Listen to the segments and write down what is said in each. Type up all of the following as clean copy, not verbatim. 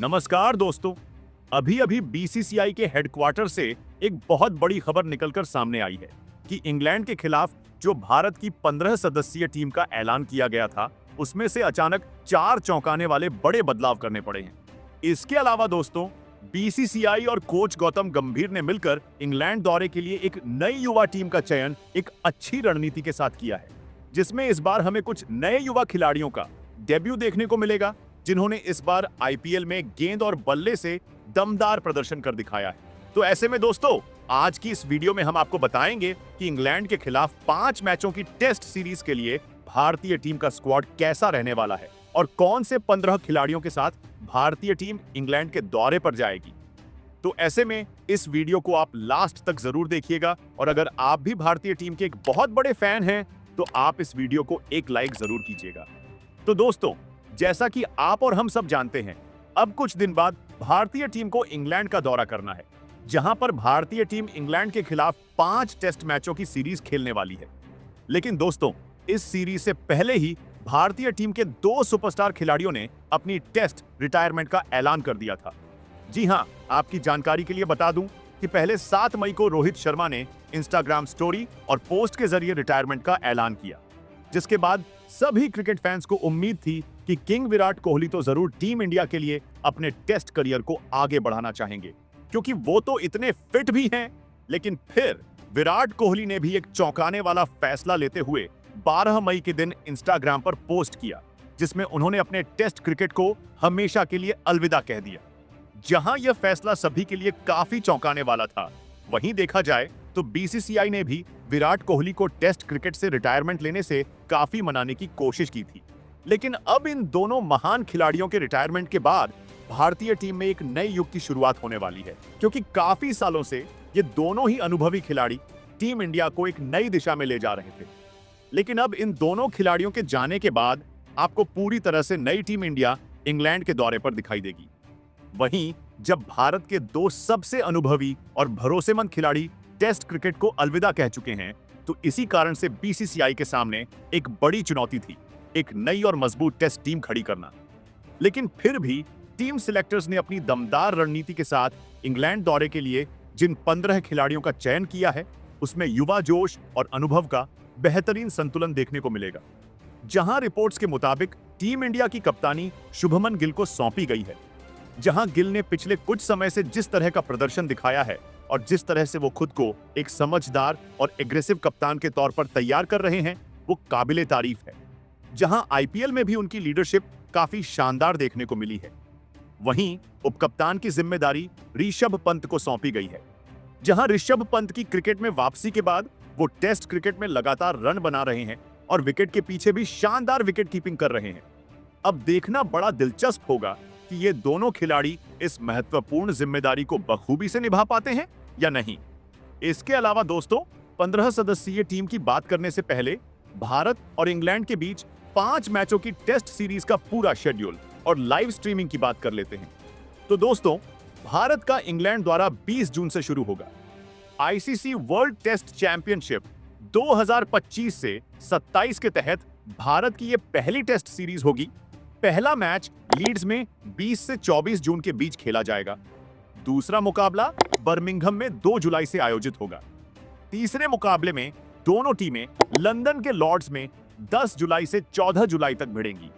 नमस्कार दोस्तों। अभी अभी बीसीसीआई के हेडक्वार्टर से एक बहुत बड़ी खबर निकलकर सामने आई है कि इंग्लैंड के खिलाफ जो भारत की 15 सदस्यीय टीम का ऐलान किया गया था, उसमें से अचानक 4 चौंकाने वाले बड़े बदलाव करने पड़े हैं। इसके अलावा दोस्तों, बीसीसीआई और कोच गौतम गंभीर ने मिलकर इंग्लैंड दौरे के लिए एक नई युवा टीम का चयन एक अच्छी रणनीति के साथ किया है, जिसमें इस बार हमें कुछ नए युवा खिलाड़ियों का डेब्यू देखने को मिलेगा, जिन्होंने इस बार आईपीएल में गेंद और बल्ले से दमदार प्रदर्शन कर दिखाया है। तो ऐसे में दोस्तों, आज की इस वीडियो में हम आपको बताएंगे कि इंग्लैंड के खिलाफ 5 मैचों की टेस्ट सीरीज के लिए भारतीय टीम का स्क्वाड कैसा रहने वाला है और कौन से 15 खिलाड़ियों के साथ भारतीय टीम इंग्लैंड के दौरे पर जाएगी। तो ऐसे में इस वीडियो को आप लास्ट तक जरूर देखिएगा, और अगर आप भी भारतीय टीम के एक बहुत बड़े फैन हैं तो आप इस वीडियो को एक लाइक जरूर कीजिएगा। तो दोस्तों, जैसा कि आप और हम सब जानते हैं, अब कुछ दिन बाद भारतीय टीम को इंग्लैंड का दौरा करना है, जहां पर भारतीय टीम इंग्लैंड के खिलाफ 5 टेस्ट मैचों की सीरीज खेलने वाली है। लेकिन दोस्तों, इस सीरीज से पहले ही भारतीय टीम के 2 सुपरस्टार खिलाड़ियों ने अपनी टेस्ट रिटायरमेंट का ऐलान कर दिया था। जी हां, आपकी जानकारी के लिए बता दूं कि पहले 7 मई को रोहित शर्मा ने इंस्टाग्राम स्टोरी और पोस्ट के जरिए रिटायरमेंट का ऐलान किया, जिसके बाद सभी क्रिकेट फैंस को उम्मीद थी कि किंग विराट कोहली तो जरूर टीम इंडिया के लिए अपने टेस्ट करियर को आगे बढ़ाना चाहेंगे, क्योंकि वो तो इतने फिट भी हैं। लेकिन फिर विराट कोहली ने भी एक चौंकाने वाला फैसला लेते हुए 12 मई के दिन इंस्टाग्राम पर पोस्ट किया, जिसमें उन्होंने अपने टेस्ट क्रिकेट को हमेशा के लिए अलविदा कह दिया। जहां यह फैसला सभी के लिए काफी चौंकाने वाला था, वहीं देखा जाए तो बीसीसीआई ने भी विराट कोहली को टेस्ट क्रिकेट से रिटायरमेंट लेने से काफी मनाने की कोशिश की थी। लेकिन अब इन दोनों महान खिलाड़ियों के रिटायरमेंट के बाद भारतीय टीम में एक नए युग की शुरुआत होने वाली है, क्योंकि काफी सालों से ये दोनों ही अनुभवी खिलाड़ी टीम इंडिया को एक नई दिशा में ले जा रहे थे। लेकिन अब इन दोनों खिलाड़ियों के जाने के बाद आपको पूरी तरह से नई टीम इंडिया इंग्लैंड के दौरे पर दिखाई देगी। वहीं जब भारत के 2 सबसे अनुभवी और भरोसेमंद खिलाड़ी टेस्ट क्रिकेट को अलविदा कह चुके हैं, तो इसी कारण से बीसीसीआई के सामने एक बड़ी चुनौती थी, एक नई और मजबूत टेस्ट टीम खड़ी करना। लेकिन फिर भी टीम सिलेक्टर्स ने अपनी दमदार रणनीति के साथ इंग्लैंड दौरे के लिए जिन 15 खिलाड़ियों का चयन किया है, उसमें युवा जोश और अनुभव का बेहतरीन संतुलन देखने को मिलेगा। जहां रिपोर्ट्स के मुताबिक टीम इंडिया की कप्तानी शुभमन गिल को सौंपी गई है, जहां गिल ने पिछले कुछ समय से जिस तरह का प्रदर्शन दिखाया है और जिस तरह से वो खुद को एक समझदार और एग्रेसिव कप्तान के तौर पर तैयार कर रहे हैं, वो काबिले तारीफ है। जहां आईपीएल में भी उनकी लीडरशिप काफी शानदार देखने को मिली है। वहीं उपकप्तान की जिम्मेदारी ऋषभ पंत को सौंपी गई है। जहां ऋषभ पंत की क्रिकेट में वापसी के बाद वो टेस्ट क्रिकेट में लगातार रन बना रहे हैं और विकेट के पीछे भी शानदार विकेट कीपिंग कर रहे हैं। अब देखना बड़ा दिलचस्प होगा कि ये दोनों खिलाड़ी इस महत्वपूर्ण जिम्मेदारी को बखूबी से निभा पाते हैं या नहीं। इसके अलावा दोस्तों, 15 सदस्यीय टीम की बात करने से पहले भारत और इंग्लैंड के बीच 5 मैचों की टेस्ट सीरीज का पूरा शेड्यूल और लाइव स्ट्रीमिंग की बात कर लेते हैं। तो दोस्तों, भारत का इंग्लैंड द्वारा 20 जून से शुरू होगा। आईसीसी वर्ल्ड टेस्ट चैंपियनशिप 2025 से 27 के तहत भारत की यह पहली टेस्ट सीरीज होगी। पहला मैच लीड्स में 20 से 24 जून के बीच खेला जाएगा। दूसरा मुकाबला बर्मिंघम में 2 जुलाई से आयोजित होगा। तीसरे मुकाबले में दोनों टीमें लंदन के लॉर्ड्स में 10 जुलाई से 14 जुलाई तक भिड़ेंगी।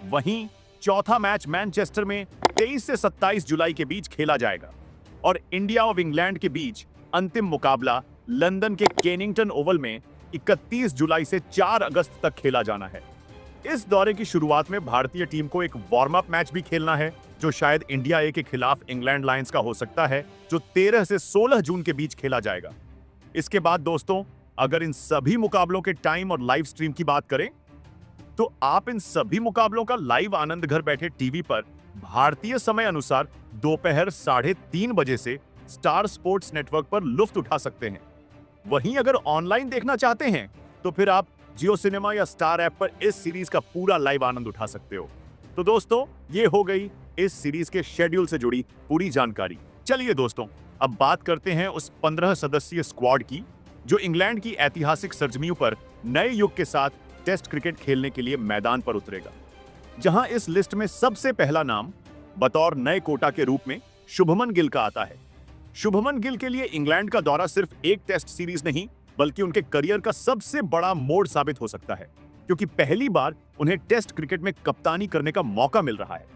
वहीं चौथा मैच मैनचेस्टर में 23 से 27 जुलाई के बीच खेला जाएगा और इंडिया और इंग्लैंड के बीच अंतिम मुकाबला लंदन के केनिंगटन ओवल में 31 जुलाई से 4 अगस्त तक खेला जाना है। इस दौरे की शुरुआत में भारतीय टीम को एक वार्म अप मैच भी खेलना है, जो शायद इंडिया ए के खिलाफ इंग्लैंड लायंस का हो सकता है, जो 13 से 16 जून के बीच खेला जाएगा। इसके बाद दोस्तों, अगर इन सभी मुकाबलों के टाइम और लाइव स्ट्रीम की बात करें, तो आप इन सभी मुकाबलों का लाइव आनंद घर बैठे टीवी पर भारतीय समय अनुसार दोपहर 3:30 बजे से स्टार स्पोर्ट्स नेटवर्क पर लुफ्त उठा सकते हैं। वहीं अगर ऑनलाइन देखना चाहते हैं, तो फिर आप जियो सिनेमा या स्टार ऐप पर इस सीरीज का पूरा लाइव आनंद उठा सकते हो। तो दोस्तों, ये हो गई इस सीरीज के शेड्यूल से जुड़ी पूरी जानकारी। चलिए दोस्तों, अब बात करते हैं उस 15 सदस्यीय स्क्वाड की, जो इंग्लैंड की ऐतिहासिक सरजमीं पर नए युग के साथ टेस्ट क्रिकेट खेलने के लिए मैदान पर उतरेगा। जहां इस लिस्ट में सबसे पहला नाम बतौर नए कोटा के रूप में शुभमन गिल का आता है। शुभमन गिल के लिए इंग्लैंड का दौरा सिर्फ एक टेस्ट सीरीज नहीं बल्कि उनके करियर का सबसे बड़ा मोड़ साबित हो सकता है, क्योंकि पहली बार उन्हें टेस्ट क्रिकेट में कप्तानी करने का मौका मिल रहा है।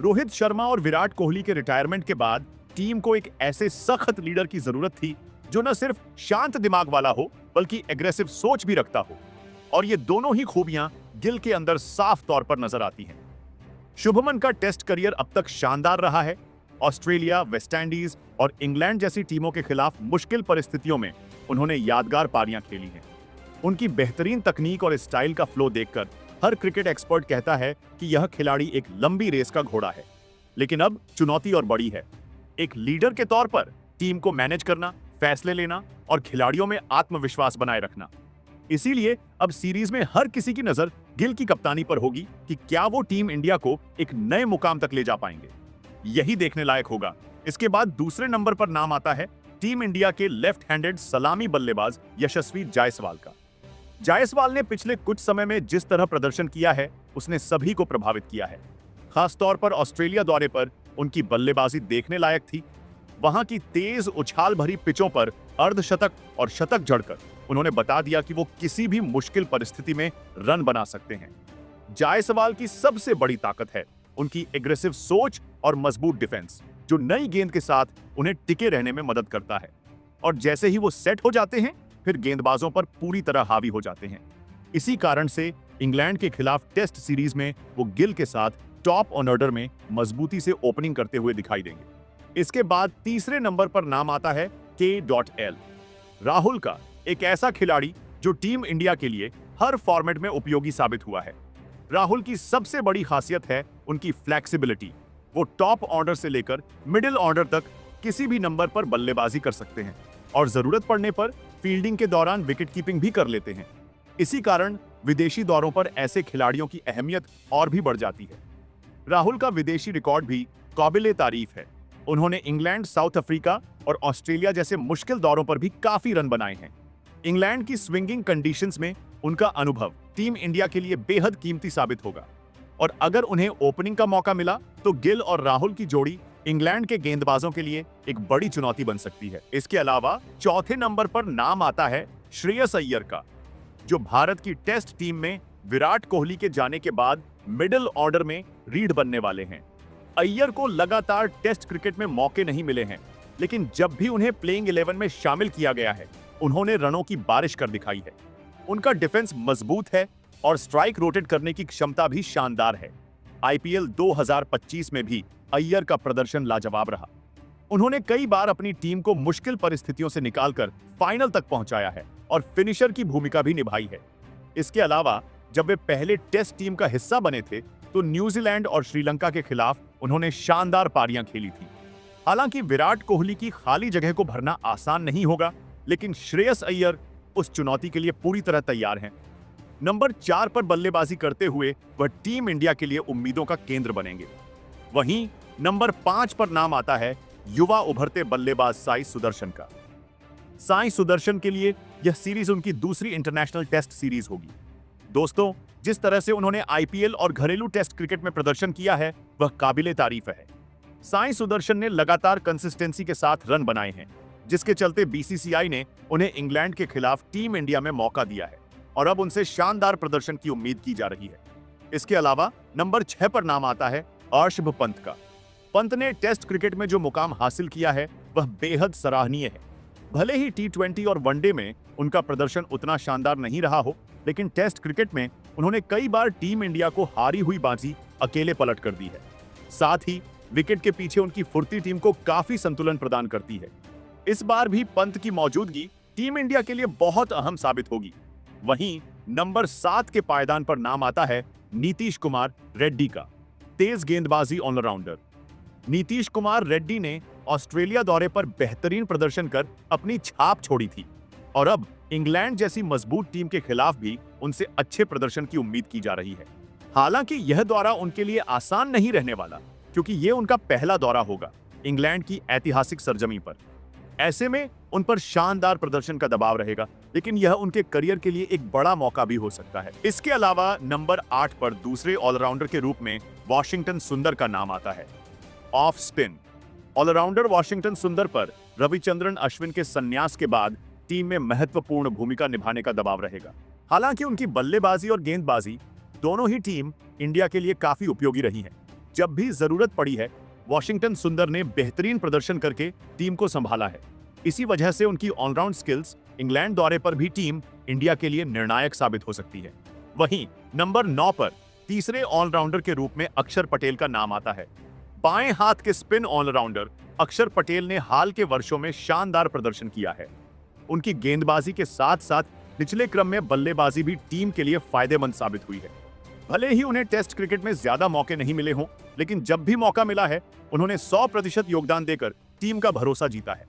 रोहित शर्मा और विराट कोहली के रिटायरमेंट के बाद टीम को एक ऐसे सख्त लीडर की जरूरत थी जो न सिर्फ शांत दिमाग वाला हो बल्कि एग्रेसिव सोच भी रखता हो, और ये दोनों ही खूबियां गिल के अंदर साफ तौर पर नजर आती हैं। शुभमन का टेस्ट करियर अब तक शानदार रहा है। ऑस्ट्रेलिया, वेस्ट इंडीज और इंग्लैंड जैसी टीमों के खिलाफ मुश्किल परिस्थितियों में उन्होंने यादगार पारियां खेली हैं। उनकी बेहतरीन तकनीक और स्टाइल का फ्लो देखकर हर क्रिकेट एक्सपर्ट कहता है कि यह खिलाड़ी एक लंबी रेस का घोड़ा है। लेकिन अब चुनौती और बड़ी है, एक लीडर के तौर पर टीम को मैनेज करना, फैसले लेना और खिलाड़ियों में आत्मविश्वास बनाए रखना। इसीलिए अब सीरीज में हर किसी की नजर गिल की कप्तानी पर होगी कि क्या वो टीम इंडिया को एक नए मुकाम तक ले जा पाएंगे। यही देखने लायक होगा। इसके बाद दूसरे नंबर पर नाम आता है टीम इंडिया के लेफ्ट हैंडेड सलामी बल्लेबाज यशस्वी जायसवाल का। जायसवाल ने पिछले कुछ समय में जिस तरह प्रदर्शन किया है उसने सभी को प्रभावित किया है। खासतौर पर ऑस्ट्रेलिया दौरे पर उनकी बल्लेबाजी देखने लायक थी। वहां की तेज उछाल भरी पिचों पर अर्धशतक और शतक जड़कर उन्होंने बता दिया कि वो किसी भी मुश्किल परिस्थिति में रन बना सकते हैं। जायसवाल की सबसे बड़ी ताकत है उनकी एग्रेसिव सोच और मजबूत डिफेंस, जो नई गेंद के साथ उन्हें टिके रहने में मदद करता है। और जैसे ही वो सेट हो जाते हैं फिर गेंदबाजों पर पूरी तरह हावी हो जाते हैं। इसी कारण से इंग्लैंड के खिलाफ टेस्ट सीरीज में वो गिल के साथ टॉप ऑर्डर में मजबूती से ओपनिंग करते हुए दिखाई देंगे। इसके बाद तीसरे नंबर पर नाम आता है K.L. राहुल का, एक ऐसा खिलाड़ी जो टीम इंडिया के लिए हर फॉर्मेट में उपयोगी साबित हुआ है। राहुल की सबसे बड़ी खासियत है उनकी फ्लेक्सिबिलिटी। वो टॉप ऑर्डर से लेकर मिडिल ऑर्डर तक किसी भी नंबर पर बल्लेबाजी कर सकते हैं और जरूरत पड़ने पर फील्डिंग के दौरान विकेट कीपिंग भी कर लेते हैं। इसी कारण विदेशी दौरों पर ऐसे खिलाड़ियों की अहमियत और भी बढ़ जाती है। राहुल का विदेशी रिकॉर्ड भी काबिले तारीफ है। उन्होंने इंग्लैंड, साउथ अफ्रीका और ऑस्ट्रेलिया जैसे मुश्किल दौरों पर भी काफी रन बनाए हैं। इंग्लैंड की स्विंगिंग कंडीशंस में उनका अनुभव टीम इंडिया के लिए बेहद कीमती साबित होगा, और अगर उन्हें ओपनिंग का मौका मिला तो गिल और राहुल की जोड़ी इंग्लैंड के गेंदबाजों के लिए एक बड़ी चुनौती बन सकती है। इसके अलावा चौथे नंबर पर नाम आता है श्रेयस अय्यर का, जो भारत की टेस्ट टीम में विराट कोहली के जाने के बाद मिडिल ऑर्डर में रीढ़ बनने वाले हैं। अय्यर को लगातार टेस्ट क्रिकेट में मौके नहीं मिले हैं, लेकिन जब भी उन्हें प्लेइंग 11 में शामिल किया गया है उन्होंने रनों की बारिश कर दिखाई है। उनका डिफेंस मजबूत है और स्ट्राइक रोटेट करने की क्षमता भी शानदार है। आईपीएल 2025 में भी अय्यर का प्रदर्शन लाजवाब रहा। उन्होंने कई बार अपनी टीम को मुश्किल परिस्थितियों से निकालकर फाइनल तक पहुंचाया है और फिनिशर की भूमिका भी निभाई है। इसके अलावा जब वे पहले टेस्ट टीम का हिस्सा बने थे तो न्यूजीलैंड और श्रीलंका के खिलाफ उन्होंने शानदार पारियां खेली थी। हालांकि विराट कोहली की खाली जगह को भरना आसान नहीं होगा, लेकिन श्रेयस अय्यर उस चुनौती के लिए पूरी तरह तैयार हैं। नंबर 4 पर बल्लेबाजी करते हुए वह टीम इंडिया के लिए उम्मीदों का केंद्र बनेंगे। वहीं नंबर 5 पर नाम आता है युवा उभरते बल्लेबाज साई सुदर्शन का। साई सुदर्शन के लिए यह सीरीज उनकी दूसरी इंटरनेशनल टेस्ट सीरीज होगी। दोस्तों, जिस तरह से उन्होंने आईपीएल और घरेलू टेस्ट क्रिकेट में प्रदर्शन किया है वह काबिले तारीफ है। साई सुदर्शन ने लगातार कंसिस्टेंसी के साथ रन बनाए हैं, जिसके चलते बीसीसीआई ने उन्हें इंग्लैंड के खिलाफ टीम इंडिया में मौका दिया है और अब उनसे शानदार प्रदर्शन की उम्मीद की जा रही है। इसके अलावा नंबर 6 पर नाम आता है अर्शभ पंत का। पंत ने टेस्ट क्रिकेट में जो मुकाम हासिल किया है वह बेहद सराहनीय है। भले ही टी20 और वनडे में उनका प्रदर्शन उतना शानदार नहीं रहा हो, लेकिन टेस्ट क्रिकेट में उन्होंने कई बार टीम इंडिया को हारी हुई बाजी अकेले पलट कर दी है। साथ ही विकेट के पीछे उनकी फुर्ती टीम को काफी संतुलन प्रदान करती है। इस बार भी पंत की मौजूदगी टीम इंडिया के लिए बहुत अहम साबित होगी। वहीं नंबर 7 के पायदान पर नाम आता है नीतीश कुमार रेड्डी का, तेज गेंदबाजी ऑलराउंडर। नीतीश कुमार रेड्डी ने ऑस्ट्रेलिया दौरे पर बेहतरीन प्रदर्शन कर अपनी छाप छोड़ी थी और अब इंग्लैंड जैसी मजबूत टीम के खिलाफ भी उनसे अच्छे प्रदर्शन की उम्मीद की जा रही है। हालांकि यह दौरा उनके लिए आसान नहीं रहने वाला, क्योंकि यह उनका पहला दौरा होगा इंग्लैंड की ऐतिहासिक सरजमी पर। ऐसे में उन पर शानदार प्रदर्शन का दबाव रहेगा, लेकिन यह उनके करियर के लिए एक बड़ा मौका भी हो सकता है। इसके अलावा नंबर 8 पर दूसरे ऑलराउंडर के रूप में वाशिंगटन सुंदर का नाम आता है। Off spin. ऑलराउंडर वॉशिंगटन सुंदर पर रविचंद्रन अश्विन के संन्यास के बाद टीम में महत्वपूर्ण भूमिका निभाने का दबाव रहेगा। हालांकि उनकी बल्लेबाजी और गेंदबाजी दोनों ही टीम इंडिया के लिए काफी उपयोगी रही हैं। जब भी जरूरत पड़ी है, वॉशिंगटन सुंदर ने बेहतरीन प्रदर्शन करके टीम को संभाला है। इसी वजह से उनकी ऑलराउंड स्किल्स इंग्लैंड दौरे पर भी टीम इंडिया के लिए निर्णायक साबित हो सकती है। वहीं नंबर 9 पर तीसरे ऑलराउंडर के रूप में अक्षर पटेल का नाम आता है। बाएं हाथ के स्पिन ऑलराउंडर अक्षर पटेल ने हाल के वर्षों में शानदार प्रदर्शन किया है। उनकी गेंदबाजी के साथ साथ निचले क्रम में बल्लेबाजी भी टीम के लिए फायदेमंद साबित हुई है। भले ही उन्हें टेस्ट क्रिकेट में ज्यादा मौके नहीं मिले हों, लेकिन जब भी मौका मिला है उन्होंने 100% योगदान देकर टीम का भरोसा जीता है।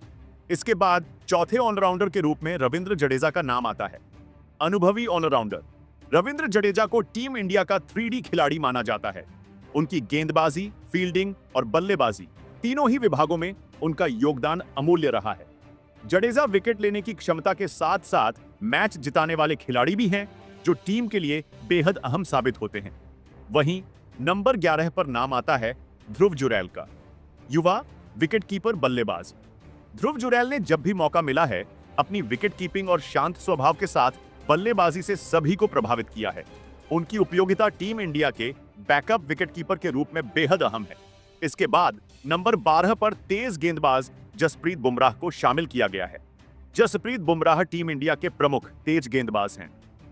इसके बाद चौथे ऑलराउंडर के रूप में रविंद्र जडेजा का नाम आता है। अनुभवी ऑलराउंडर रविंद्र जडेजा को टीम इंडिया का 3D खिलाड़ी माना जाता है। उनकी गेंदबाजी, फील्डिंग और बल्लेबाजी तीनों ही विभागों में उनका योगदान अमूल्य रहा है। जडेजा विकेट लेने की क्षमता के साथ साथ मैच जिताने वाले खिलाड़ी भी हैं, जो टीम के लिए बेहद अहम साबित होते हैं। वहीं नंबर 11 पर नाम आता है ध्रुव जुरैल का। युवा विकेटकीपर बल्लेबाज ध्रुव जुरैल ने जब भी मौका मिला है अपनी विकेट कीपिंग और शांत स्वभाव के साथ बल्लेबाजी से सभी को प्रभावित किया है। उनकी उपयोगिता टीम इंडिया के बैकअप विकेटकीपर के रूप में बेहद अहम है। इसके बाद नंबर 12 पर तेज गेंदबाज जसप्रीत बुमराह को शामिल किया गया है। जसप्रीत बुमराह टीम इंडिया के प्रमुख तेज गेंदबाज हैं।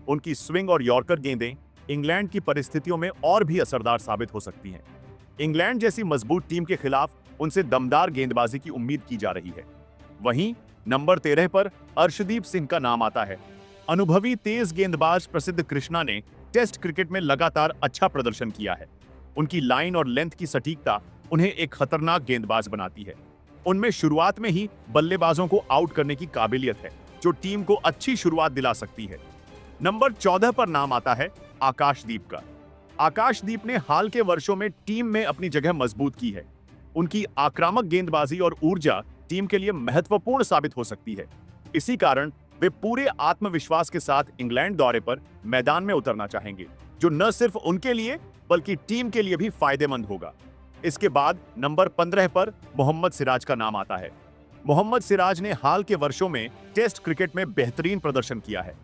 उनकी स्विंग और यॉर्कर गेंदें इंग्लैंड की परिस्थितियों में और भी असरदार साबित हो सकती हैं। इंग्लैंड जैसी मजबूत टीम के खिलाफ उनसे दमदार गेंदबाजी की उम्मीद की जा रही है। वहीं नंबर 13 पर अर्शदीप सिंह का नाम आता है। अनुभवी तेज गेंदबाज प्रसिद्ध कृष्णा ने टेस्ट क्रिकेट में लगातार अच्छा प्रदर्शन किया है। उनकी लाइन और लेंथ की सटीकता उन्हें एक खतरनाक गेंदबाज बनाती है। उनमें शुरुआत में ही बल्लेबाजों को आउट करने की काबिलियत है, जो टीम को अच्छी शुरुआत दिला सकती है। नंबर 14 पर नाम आता है आकाशदीप का। आकाशदीप ने हाल के वर्षों में टीम में अपनी जगह मजबूत की है। उनकी आक्रामक गेंदबाजी और ऊर्जा टीम के लिए महत्वपूर्ण साबित हो सकती है। इसी कारण वे पूरे आत्मविश्वास के साथ इंग्लैंड दौरे पर मैदान में उतरना चाहेंगे, जो न सिर्फ उनके लिए बल्कि टीम के लिए भी फायदेमंद होगा। इसके बाद नंबर 15 पर मोहम्मद सिराज का नाम आता है। मोहम्मद सिराज ने हाल के वर्षों में टेस्ट क्रिकेट में बेहतरीन प्रदर्शन किया है।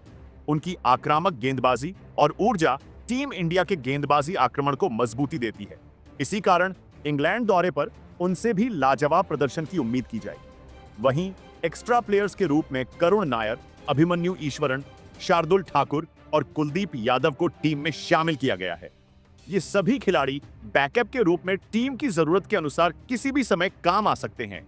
उनकी आक्रामक गेंदबाजी और ऊर्जा टीम इंडिया के गेंदबाजी आक्रमण को मजबूती देती है। इसी कारण इंग्लैंड दौरे पर उनसे भी लाजवाब प्रदर्शन की उम्मीद की जाएगी। वहीं एक्स्ट्रा प्लेयर्स के रूप में करुण नायर, अभिमन्यु ईश्वरन, शार्दुल ठाकुर और कुलदीप यादव को टीम में शामिल किया गया है। ये सभी खिलाड़ी बैकअप के रूप में टीम की जरूरत के अनुसार किसी भी समय काम आ सकते हैं।